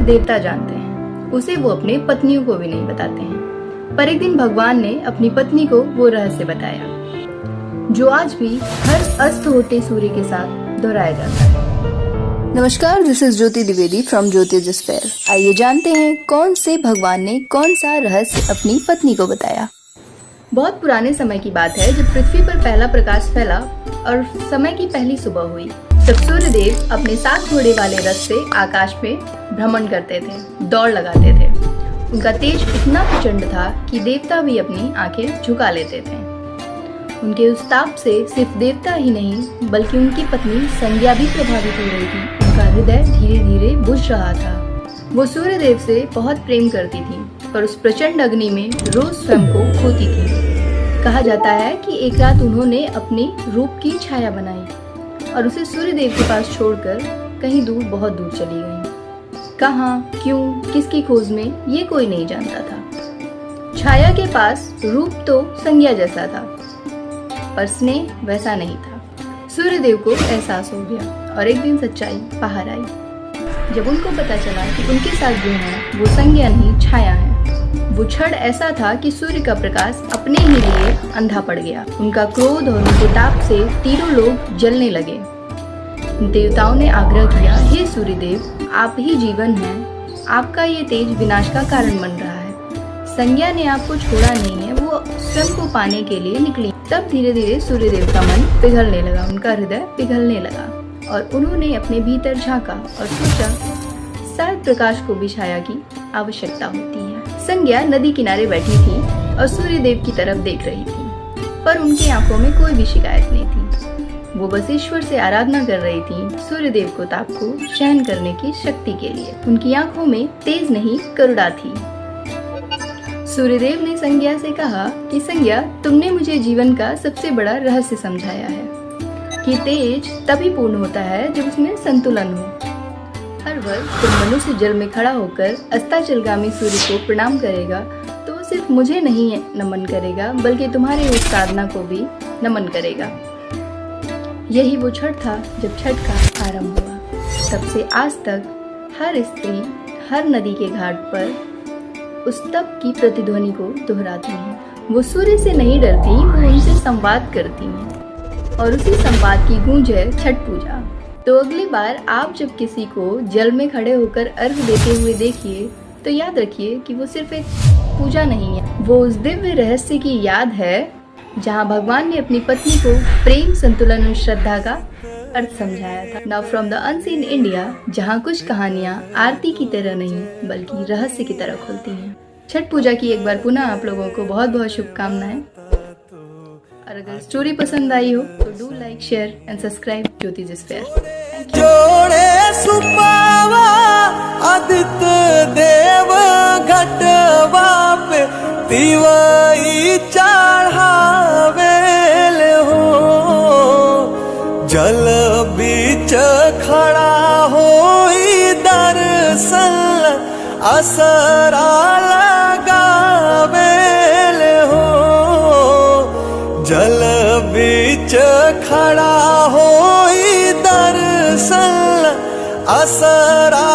सिर्फ देवता जानते हैं, उसे वो अपने पत्नियों को भी नहीं बताते हैं। पर एक दिन भगवान ने अपनी पत्नी को वो रहस्य बताया, जो आज भी हर अस्त होते सूर्य के साथ दोहराया जाता है। नमस्कार, this is Jyoti Dwivedi from ज्योतिर्जिस फेयर। आइए जानते हैं कौन से भगवान ने कौन सा रहस्य अपनी पत्नी को बताया। बहुत पुराने समय की बात है, जब पृथ्वी पर पहला प्रकाश फैला और समय की पहली सुबह हुई, तब सूर्यदेव अपने 7 घोड़े वाले रथ से आकाश में भ्रमण करते थे, दौड़ लगाते थे। उनका तेज इतना प्रचंड था कि देवता भी अपनी आंखें झुका लेते थे। उनके उस ताप से सिर्फ देवता ही नहीं, बल्कि उनकी पत्नी संज्ञा भी प्रभावित हो रही थी। उनका हृदय धीरे धीरे बुझ रहा था। वो सूर्यदेव से बहुत प्रेम करती थी, पर उस प्रचंड अग्नि में रोज स्वयं को खोती थी। कहा जाता है कि एक रात उन्होंने अपने रूप की छाया बनाई और उसे सूर्यदेव के पास छोड़कर कहीं दूर, बहुत दूर चली गई। कहाँ, क्यों, किसकी खोज में, ये कोई नहीं जानता था। छाया के पास रूप तो संज्ञा जैसा था, पर स्नेह वैसा नहीं था। सूर्यदेव को एहसास हो गया और एक दिन सच्चाई बाहर आई, जब उनको पता चला कि उनके साथ जो है वो संज्ञा नहीं, छाया है। वो क्षण ऐसा था कि सूर्य का प्रकाश अपने ही लिए अंधा पड़ गया। उनका क्रोध और उनके ताप से तीनों लोग जलने लगे। देवताओं ने आग्रह किया, हे सूर्यदेव, आप ही जीवन हैं, आपका ये तेज विनाश का कारण बन रहा है। संज्ञा ने आपको छोड़ा नहीं है, वो स्वयं को पाने के लिए निकली। तब धीरे धीरे सूर्यदेव का मन पिघलने लगा, उनका हृदय पिघलने लगा और उन्होंने अपने भीतर झांका और सोचा, शायद प्रकाश को भी छाया की आवश्यकता होती है। संज्ञा नदी किनारे बैठी थी और सूर्यदेव की तरफ देख रही थी, पर उनकी आंखों में कोई भी शिकायत नहीं थी। वो बस ईश्वर से आराधना कर रही थी, सूर्यदेव को ताप को सहन करने की शक्ति के लिए। उनकी आंखों में तेज नहीं, करुणा थी। सूर्यदेव ने संज्ञा से कहा कि संज्ञा, तुमने मुझे जीवन का सबसे बड़ा रहस्य समझाया है कि तेज तभी पूर्ण होता है जब उसमें संतुलन हो। हर वर्ष जब मनुष्य जल में खड़ा होकर अस्ताचलगामी सूर्य को प्रणाम करेगा, तो वो सिर्फ मुझे नहीं नमन करेगा, बल्कि तुम्हारे उस साधना को भी नमन करेगा। यही वो छठ था जब छठ का आरंभ हुआ। तब से आज तक हर स्त्री हर नदी के घाट पर उस तप की प्रतिध्वनि को दोहराती है। वो सूर्य से नहीं डरती, वो उनसे संवाद करती हैं और उसी संवाद की गूंज है छठ पूजा। तो अगली बार आप जब किसी को जल में खड़े होकर अर्घ देते हुए देखिए, तो याद रखिए कि वो सिर्फ एक पूजा नहीं है, वो उस दिव्य रहस्य की याद है जहां भगवान ने अपनी पत्नी को प्रेम, संतुलन और श्रद्धा का अर्थ समझाया था। Now from the unseen India, जहां कुछ कहानियां आरती की तरह नहीं बल्कि रहस्य की तरह खुलती हैं। छठ पूजा की एक बार पुनः आप लोगों को बहुत बहुत शुभकामनाएं। और अगर स्टोरी पसंद आई हो तो do like, share and subscribe ज्योतिर्जिस फेयर। जोड़े सुपावा आदित्य देव घटवा पे तिवई चढ़ावेल हो। जल बीच खड़ा होई दर्शन असरा लगावेल हो। जल बीच खड़ा होई दर्शन असरा